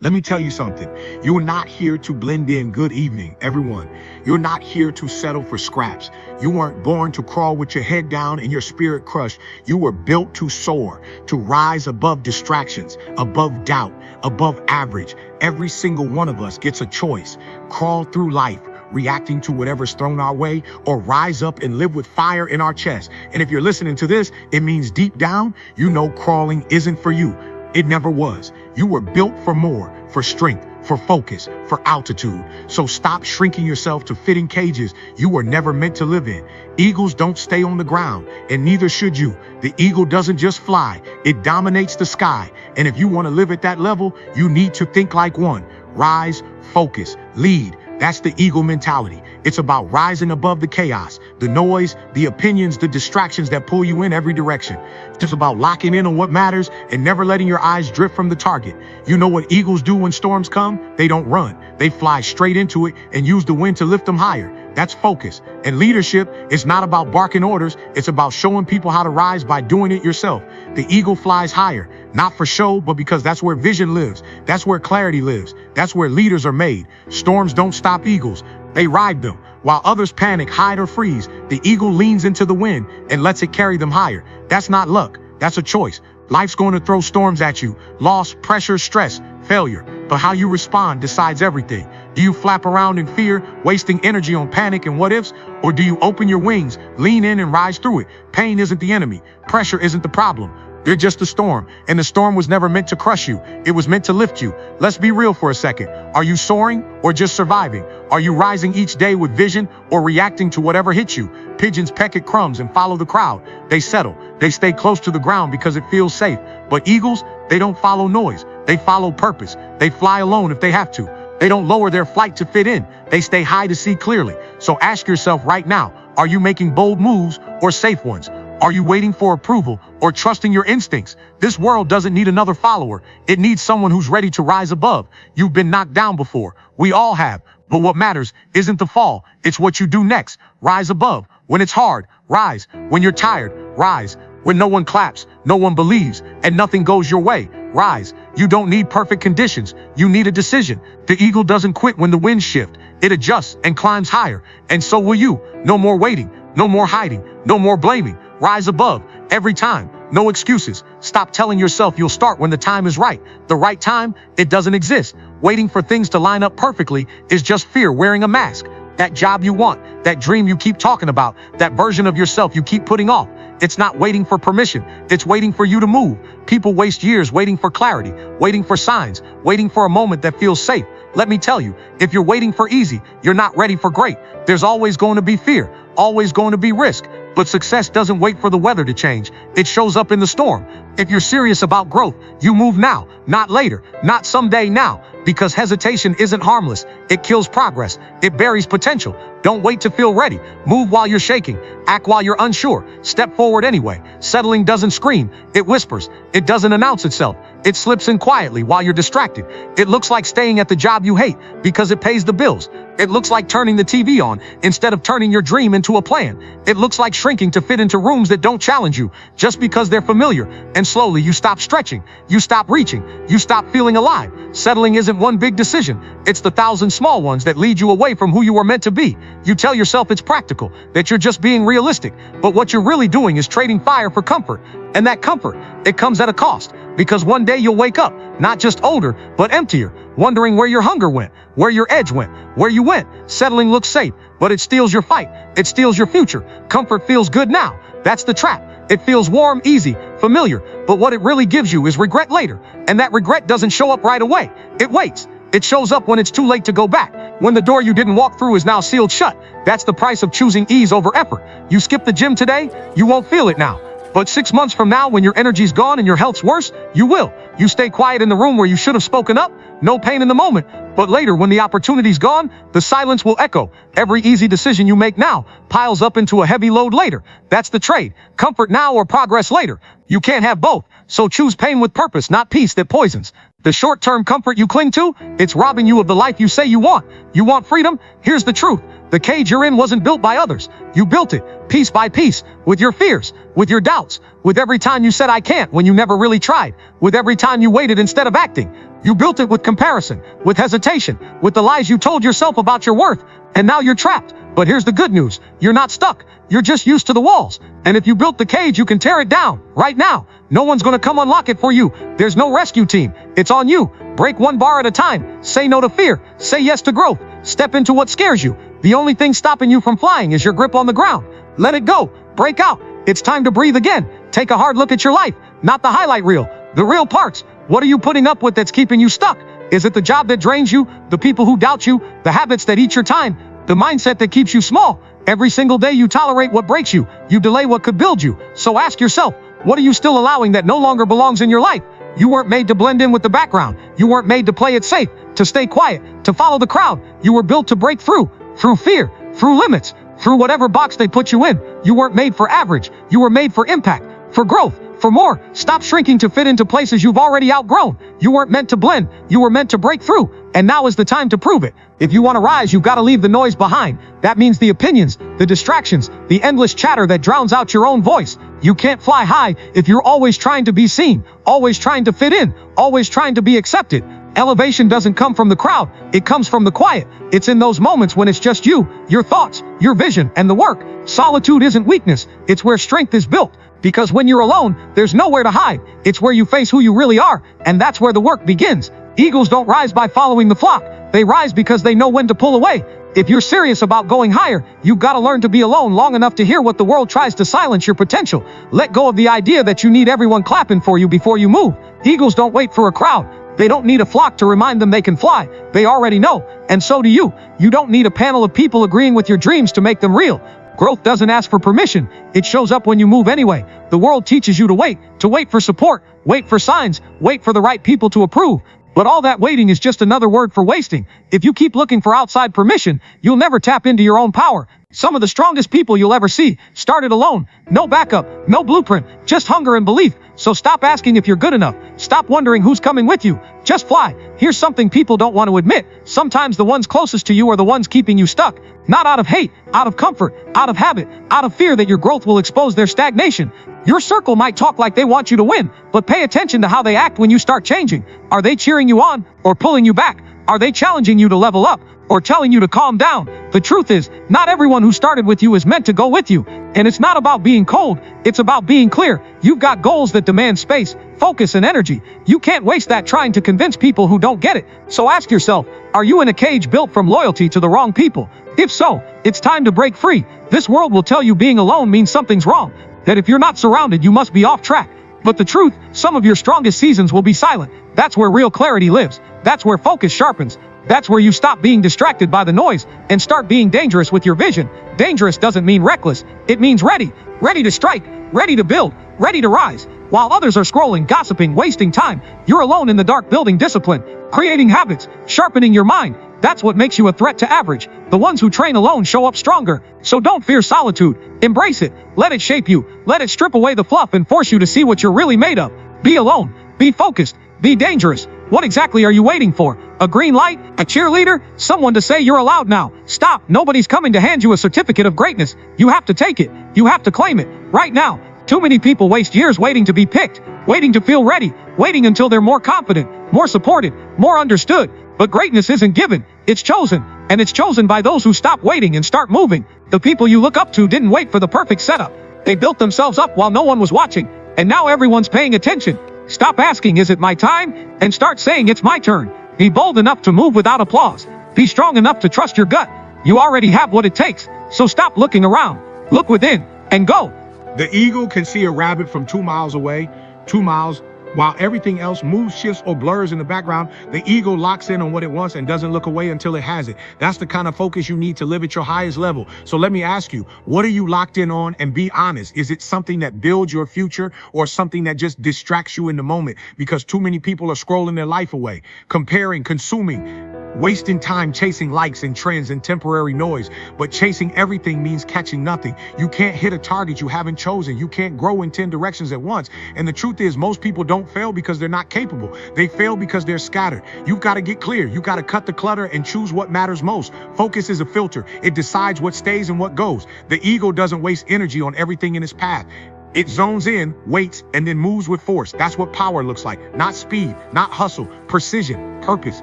Let me tell you something. You are not here to blend in. Good evening, everyone. You're not here to settle for scraps. You weren't born to crawl with your head down and your spirit crushed. You were built to soar, to rise above distractions, above doubt, above average. Every single one of us gets a choice. Crawl through life, reacting to whatever's thrown our way, or rise up and live with fire in our chest. And if you're listening to this, it means deep down, you know crawling isn't for you. It never was. You were built for more, for strength, for focus, for altitude. So stop shrinking yourself to fit in cages you were never meant to live in. Eagles don't stay on the ground, and neither should you. The eagle doesn't just fly, it dominates the sky. And if you want to live at that level, you need to think like one. Rise, focus, lead. That's the eagle mentality. It's about rising above the chaos, the noise, the opinions, the distractions that pull you in every direction. It's about locking in on what matters and never letting your eyes drift from the target. You know what eagles do when storms come? They don't run. They fly straight into it and use the wind to lift them higher. That's focus. And leadership is not about barking orders. It's about showing people how to rise by doing it yourself. The eagle flies higher, not for show, but because that's where vision lives. That's where clarity lives. That's where leaders are made. Storms don't stop eagles. They ride them. While others panic, hide, or freeze, the eagle leans into the wind and lets it carry them higher. That's not luck. That's a choice. Life's going to throw storms at you. Loss, pressure, stress, failure. But how you respond decides everything. Do you flap around in fear, wasting energy on panic and what ifs? Or do you open your wings, lean in and rise through it? Pain isn't the enemy. Pressure isn't the problem. They're just a storm, and the storm was never meant to crush you. It was meant to lift you. Let's be real for a second. Are you soaring or just surviving? Are you rising each day with vision or reacting to whatever hits you? Pigeons peck at crumbs and follow the crowd. They settle. They stay close to the ground because it feels safe. But eagles, they don't follow noise. They follow purpose. They fly alone if they have to. They don't lower their flight to fit in. They stay high to see clearly. So ask yourself right now, are you making bold moves or safe ones? Are you waiting for approval or trusting your instincts? This world doesn't need another follower. It needs someone who's ready to rise above. You've been knocked down before. We all have. But what matters isn't the fall. It's what you do next. Rise above. When it's hard, rise. When you're tired, rise. When no one claps, no one believes, and nothing goes your way, rise. You don't need perfect conditions. You need a decision. The eagle doesn't quit when the winds shift. It adjusts and climbs higher. And so will you. No more waiting. No more hiding. No more blaming. Rise above every time. No excuses. Stop telling yourself you'll start when the time is right. The right time, it doesn't exist. Waiting for things to line up perfectly is just fear wearing a mask. That job you want, that dream you keep talking about, that version of yourself you keep putting off. It's not waiting for permission. It's waiting for you to move. People waste years waiting for clarity, waiting for signs, waiting for a moment that feels safe. Let me tell you, if you're waiting for easy, you're not ready for great. There's always going to be fear, always going to be risk. But success doesn't wait for the weather to change. It shows up in the storm. If you're serious about growth, you move now, not later, not someday, now. Because hesitation isn't harmless. It kills progress. It buries potential. Don't wait to feel ready. Move while you're shaking. Act while you're unsure. Step forward anyway. Settling doesn't scream. It whispers. It doesn't announce itself. It slips in quietly while you're distracted. It looks like staying at the job you hate because it pays the bills. It looks like turning the TV on instead of turning your dream into a plan. It looks like shrinking to fit into rooms that don't challenge you just because they're familiar. And slowly you stop stretching. You stop reaching. You stop feeling alive. Settling isn't one big decision. It's the 1,000 small ones that lead you away from who you were meant to be. You tell yourself it's practical, that you're just being realistic. But what you're really doing is trading fire for comfort. And that comfort, it comes at a cost. Because one day you'll wake up, not just older, but emptier, wondering where your hunger went, where your edge went, where you went. Settling looks safe, but it steals your fight. It steals your future. Comfort feels good now. That's the trap. It feels warm, easy, familiar, but what it really gives you is regret later. And that regret doesn't show up right away. It waits. It shows up when it's too late to go back. When the door you didn't walk through is now sealed shut. That's the price of choosing ease over effort. You skip the gym today, you won't feel it now. But 6 months from now, when your energy's gone and your health's worse, you will. You stay quiet in the room where you should have spoken up. No pain in the moment, But later, when the opportunity's gone, the silence will echo. Every easy decision you make now piles up into a heavy load later. That's the trade. Comfort now or progress later. You can't have both, so choose pain with purpose, not peace that poisons. The short-term comfort you cling to, it's robbing you of the life you say you want. You want freedom? Here's the truth. The cage you're in wasn't built by others. You built it, piece by piece, with your fears, with your doubts, with every time you said I can't when you never really tried, with every time you waited instead of acting. You built it with comparison, with hesitation, with the lies you told yourself about your worth, and now you're trapped. But here's the good news. You're not stuck. You're just used to the walls. And if you built the cage, you can tear it down, right now. No one's gonna come unlock it for you. There's no rescue team. It's on you. Break one bar at a time. Say no to fear. Say yes to growth. Step into what scares you. The only thing stopping you from flying is your grip on the ground. Let it go. Break out. It's time to breathe again. Take a hard look at your life, not the highlight reel, the real parts. What are you putting up with that's keeping you stuck? Is it the job that drains you, the people who doubt you, the habits that eat your time, the mindset that keeps you small? Every single day you tolerate what breaks you, you delay what could build you. So ask yourself, what are you still allowing that no longer belongs in your life? You weren't made to blend in with the background. You weren't made to play it safe, to stay quiet, to follow the crowd. You were built to break through fear, through limits, through whatever box they put you in. You weren't made for average. You were made for impact, for growth, for more. Stop shrinking to fit into places you've already outgrown. You weren't meant to blend. You were meant to break through. And now is the time to prove it. If you want to rise, you've got to leave the noise behind. That means the opinions, the distractions, the endless chatter that drowns out your own voice. You can't fly high if you're always trying to be seen, always trying to fit in, always trying to be accepted. Elevation doesn't come from the crowd. It comes from the quiet. It's in those moments when it's just you, your thoughts, your vision, and the work. Solitude isn't weakness. It's where strength is built. Because when you're alone, there's nowhere to hide. It's where you face who you really are, and that's where the work begins. Eagles don't rise by following the flock. They rise because they know when to pull away. If you're serious about going higher, you've got to learn to be alone long enough to hear what the world tries to silence your potential. Let go of the idea that you need everyone clapping for you before you move. Eagles don't wait for a crowd. They don't need a flock to remind them they can fly. They already know, and so do you. You don't need a panel of people agreeing with your dreams to make them real. Growth doesn't ask for permission. It shows up when you move anyway. The world teaches you to wait for support, wait for signs, wait for the right people to approve. But all that waiting is just another word for wasting. If you keep looking for outside permission, you'll never tap into your own power. Some of the strongest people you'll ever see started alone. No backup, no blueprint, just hunger and belief. So stop asking if you're good enough. Stop wondering who's coming with you. Just fly. Here's something people don't want to admit. Sometimes the ones closest to you are the ones keeping you stuck. Not out of hate, out of comfort, out of habit, out of fear that your growth will expose their stagnation. Your circle might talk like they want you to win, but pay attention to how they act when you start changing. Are they cheering you on or pulling you back? Are they challenging you to level up or telling you to calm down? The truth is, not everyone who started with you is meant to go with you. And it's not about being cold, it's about being clear. You've got goals that demand space, focus, and energy. You can't waste that trying to convince people who don't get it. So ask yourself, are you in a cage built from loyalty to the wrong people? If so, it's time to break free. This world will tell you being alone means something's wrong, that if you're not surrounded, you must be off track. But the truth, some of your strongest seasons will be silent. That's where real clarity lives. That's where focus sharpens. That's where you stop being distracted by the noise and start being dangerous with your vision. Dangerous doesn't mean reckless. It means ready. Ready to strike, ready to build, ready to rise. While others are scrolling, gossiping, wasting time, you're alone in the dark building discipline, creating habits, sharpening your mind. That's what makes you a threat to average. The ones who train alone show up stronger. So don't fear solitude. Embrace it. Let it shape you. Let it strip away the fluff and force you to see what you're really made of. Be alone. Be focused. Be dangerous. What exactly are you waiting for? A green light? A cheerleader? Someone to say you're allowed now? Stop. Nobody's coming to hand you a certificate of greatness. You have to take it. You have to claim it. Right now. Too many people waste years waiting to be picked, waiting to feel ready, waiting until they're more confident, more supported, more understood. But greatness isn't given, it's chosen. And it's chosen by those who stop waiting and start moving. The people you look up to didn't wait for the perfect setup. They built themselves up while no one was watching. And now everyone's paying attention. Stop asking, is it my time? And start saying, it's my turn. Be bold enough to move without applause. Be strong enough to trust your gut. You already have what it takes. So stop looking around. Look within and go. The eagle can see a rabbit from 2 miles away, 2 miles. While everything else moves, shifts, or blurs in the background, the eagle locks in on what it wants and doesn't look away until it has it. That's the kind of focus you need to live at your highest level. So let me ask you, what are you locked in on? And be honest. Is it something that builds your future or something that just distracts you in the moment? Because too many people are scrolling their life away, comparing, consuming, wasting time chasing likes and trends and temporary noise. But chasing everything means catching nothing. You can't hit a target you haven't chosen. You can't grow in 10 directions at once. And the truth is, most people don't fail because they're not capable. They fail because they're scattered. You've got to get clear. You got to cut the clutter and choose what matters most. Focus is a filter. It decides what stays and what goes. The ego doesn't waste energy on everything in its path. It zones in, waits, and then moves with force. That's what power looks like. Not speed, not hustle, precision, purpose,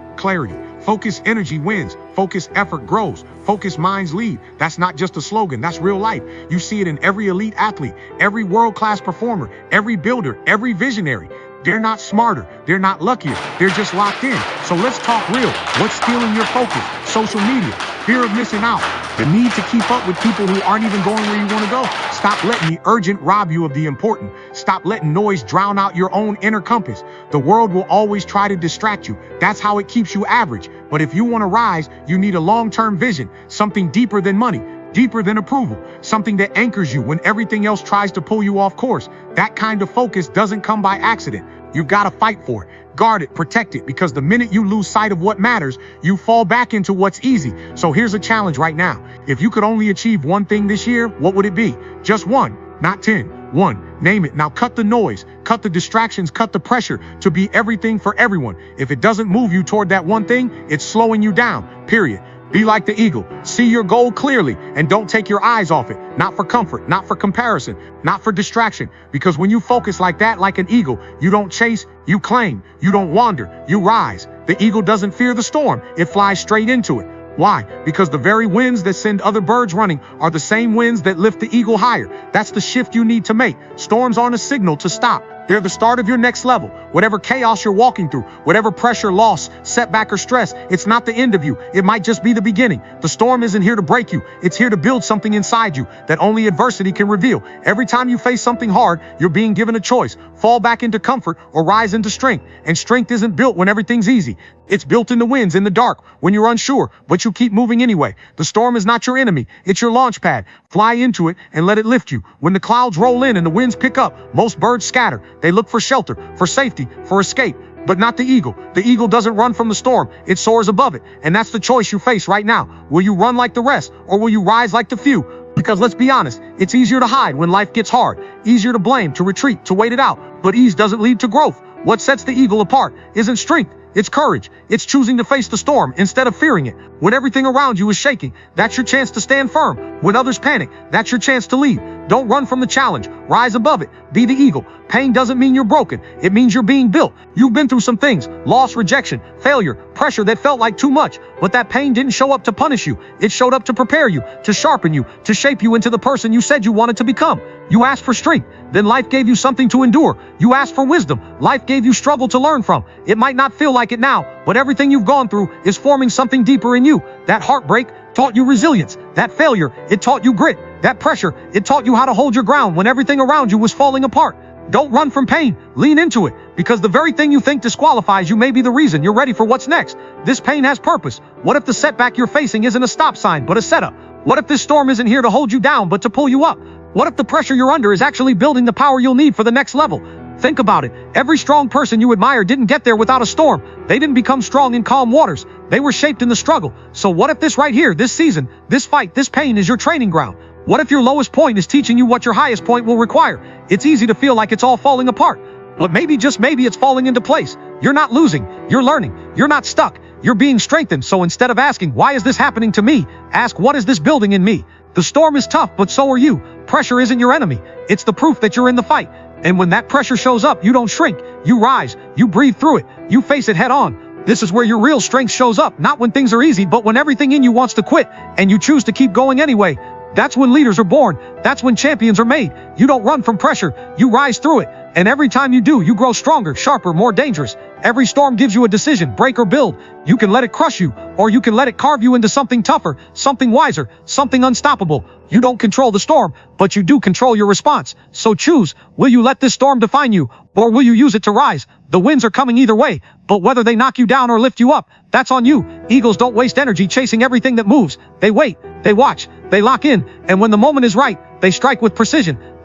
clarity. Focus energy wins. Focus effort grows. Focus minds lead. That's not just a slogan. That's real life. You see it in every elite athlete, every world-class performer, every builder, every visionary. They're not smarter. They're not luckier. They're just locked in. So let's talk real. What's stealing your focus? Social media, fear of missing out, the need to keep up with people who aren't even going where you want to go. Stop letting the urgent rob you of the important. Stop letting noise drown out your own inner compass. The world will always try to distract you. That's how it keeps you average. But if you want to rise, you need a long-term vision, something deeper than money, deeper than approval, something that anchors you when everything else tries to pull you off course. That kind of focus doesn't come by accident. You've got to fight for it, guard it, protect it, because the minute you lose sight of what matters, you fall back into what's easy. So here's a challenge right now. If you could only achieve one thing this year, what would it be? Just one, not 10. One, name it. Now cut the noise, cut the distractions, cut the pressure to be everything for everyone. If it doesn't move you toward that one thing, it's slowing you down, period. Be like the eagle. See your goal clearly and don't take your eyes off it. Not for comfort, not for comparison, not for distraction. Because when you focus like that, like an eagle, you don't chase, you claim. You don't wander, you rise. The eagle doesn't fear the storm. It flies straight into it. Why? Because the very winds that send other birds running are the same winds that lift the eagle higher. That's the shift you need to make. Storms aren't a signal to stop. They're the start of your next level. Whatever chaos you're walking through, whatever pressure, loss, setback, or stress, it's not the end of you. It might just be the beginning. The storm isn't here to break you. It's here to build something inside you that only adversity can reveal. Every time you face something hard, you're being given a choice. Fall back into comfort or rise into strength. And strength isn't built when everything's easy. It's built in the winds, in the dark, when you're unsure, but you keep moving anyway. The storm is not your enemy. It's your launch pad. Fly into it and let it lift you. When the clouds roll in and the winds pick up, most birds scatter. They look for shelter, for safety, for escape. But not the eagle. The eagle doesn't run from the storm. It soars above it. And that's the choice you face right now. Will you run like the rest, or will you rise like the few? Because let's be honest, it's easier to hide when life gets hard. Easier to blame, to retreat, to wait it out. But ease doesn't lead to growth. What sets the eagle apart isn't strength. It's courage. It's choosing to face the storm instead of fearing it. When everything around you is shaking, that's your chance to stand firm. When others panic, that's your chance to lead. Don't run from the challenge. Rise above it. Be the eagle. Pain doesn't mean you're broken. It means you're being built. You've been through some things: loss, rejection, failure, pressure that felt like too much. But that pain didn't show up to punish you. It showed up to prepare you, to sharpen you, to shape you into the person you said you wanted to become. You asked for strength, then life gave you something to endure. You asked for wisdom, life gave you struggle to learn from. It might not feel like it now, but everything you've gone through is forming something deeper in you. That heartbreak taught you resilience. That failure, it taught you grit. That pressure, it taught you how to hold your ground when everything around you was falling apart. Don't run from pain. Lean into it, because the very thing you think disqualifies you may be the reason you're ready for what's next. This pain has purpose. What if the setback you're facing isn't a stop sign, but a setup? What if this storm isn't here to hold you down, but to pull you up? What if the pressure you're under is actually building the power you'll need for the next level? Think about it. Every strong person you admire didn't get there without a storm. They didn't become strong in calm waters. They were shaped in the struggle. So what if this right here, this season, this fight, this pain is your training ground? What if your lowest point is teaching you what your highest point will require? It's easy to feel like it's all falling apart, but maybe, just maybe, it's falling into place. You're not losing, you're learning, you're not stuck, you're being strengthened. So instead of asking, why is this happening to me? Ask, what is this building in me? The storm is tough, but so are you. Pressure isn't your enemy. It's the proof that you're in the fight. And when that pressure shows up, you don't shrink, you rise, you breathe through it, you face it head on. This is where your real strength shows up, not when things are easy, but when everything in you wants to quit, and you choose to keep going anyway. That's when leaders are born. That's when champions are made. You don't run from pressure. You rise through it. And every time you do, you grow stronger, sharper, more dangerous. Every storm gives you a decision: break or build. You can let it crush you, or you can let it carve you into something tougher, something wiser, something unstoppable. You don't control the storm, but you do control your response. So choose. Will you let this storm define you, or will you use it to rise? The winds are coming either way, but whether they knock you down or lift you up, that's on you. Eagles don't waste energy chasing everything that moves. They wait, they watch, they lock in, and when the moment is right, they strike with precision.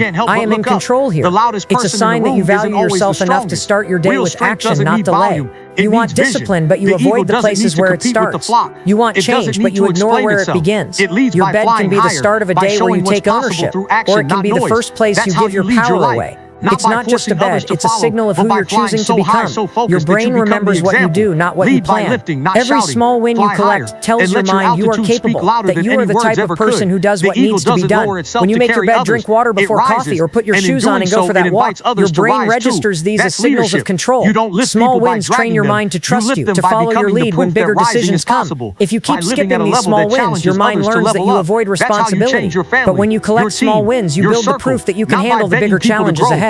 can't help I but am in look up. control here. The loudest It's a person sign in the that you room isn't value always yourself the enough to strongest. start your day Real with strength action, doesn't not need delay. volume. It You want needs vision. discipline, but you The avoid eagle the doesn't places need to where it compete with the starts. flock. You want It doesn't change, need but you to ignore explain where it itself. begins. It leads Your by bed flying can be the higher, start of a by day where showing you what's take possible ownership, through action, or it can not be the noise. first place That's you how give your lead your power life. away. Not It's by not just a forcing others bed, to it's a follow, signal of but who by you're flying choosing to so high, become. so focused Your that you brain become remembers the what you example. do, not what you Lead by plan. lifting, not Every shouting. small win you Fly collect higher, tells and your let your mind you are altitude speak capable, louder that than you are any the words type of ever person could. who does The what eagle needs to be doesn't done. lower itself When you to make your carry bed, others. drink water It before rises, coffee, or put your and in shoes on doing and go so, for it that walk, invites others your to brain rise too. registers these as That's signals of leadership. control. You don't lift Small people by wins train dragging your them. mind to You trust lift you, them to by follow your becoming the lead when proof that bigger rising decisions is come. possible. If you By keep living skipping at a these level small that wins, your challenges mind others to learns that level you up. avoid That's how you responsibility. change your But family, when you your collect small team, wins, you your build the circle. proof that you can Not by handle the begging bigger people to challenges grow, ahead.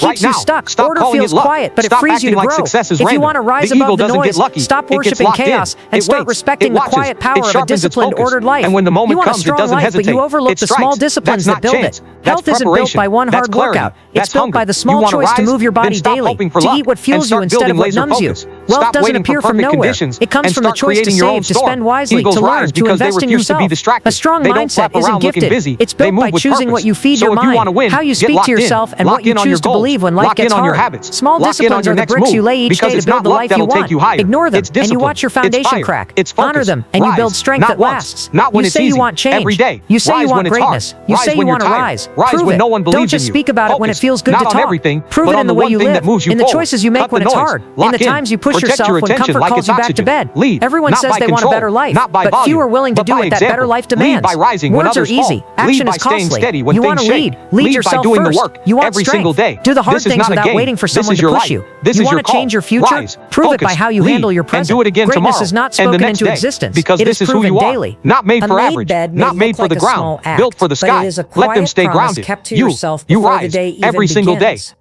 keeps right you now. stuck. Stop Order calling feels it luck. quiet, but it Stop frees you acting to like grow. success is If you random. want to rise The eagle above the doesn't get noise, lucky. stop It gets worshiping locked in. chaos and It start waits. respecting It the watches. quiet It power of a sharpens its disciplined, focus. ordered life. And when the moment You want a comes, it strong doesn't life, hesitate. but you overlook It the small strikes. disciplines That's that build not it. chance. That's Health isn't built preparation. by one That's hard clarity. workout. That's It's built by hunger. the You small wanna choice to rise? move your Then body stop daily, hoping for to luck eat what and fuels you start instead building of what laser numbs you. focus. Wealth Stop doesn't waiting for appear from perfect nowhere. conditions It comes and from the start choice to creating your own save, to storm. spend wisely, Eagles to learn, rise to because they invest in refuse to be yourself. distracted. A strong They don't mindset flap around isn't looking gifted. busy. It's They built move by with choosing purpose. what you feed So your if you mind, want to win, how you get speak locked to in. yourself, and Lock what you in on your choose to goals. believe when life Lock in gets on your hard. habits. Small Lock in on disciplines your are the next bricks you move, lay each because day to it's build not the luck life you that'll take want. you higher. Ignore them, It's and you discipline. watch your It's foundation fire. crack. It's Honor focus. them, and you build Rise. strength Not that once. lasts. Not when You it's say you easy. want change. Every day. You say Rise you when want it's hard. greatness. You Rise say when you you're want to tired. rise. Rise Prove when it. no one Don't believes in just you. speak about it when it Focus. feels good Not to on talk. everything, Prove but it on in the the way one you thing live, that moves you in the forward. choices you make Cut when the it's noise. hard, in Lock the in. times you push Protect yourself your when attention comfort like calls it's you back to oxygen. bed. Lead. Everyone Not says by they want a control. better life, Not by but volume, few are willing to but do by what that example. better life Lead demands. by rising when Words are others fall. easy. Action Lead by is staying costly. steady when You want things to shake. lead. Lead Lead by yourself doing the first. work You want every strength. single day. Do the hard This is things not a without game. waiting for This someone is to your push life. you. This You is want your to change call. your future? Rise. Prove it by Focus. how you Lead. handle your And present. do it again Greatness tomorrow is not and the spoken next into day. existence. Because It this is is who proven you are. daily. Not made A for made average. bed may Not made look for like the a ground. small act, Built for the but it sky. is a Let them quiet stay promise grounded. kept to You yourself you before the rise day even every single day. begins.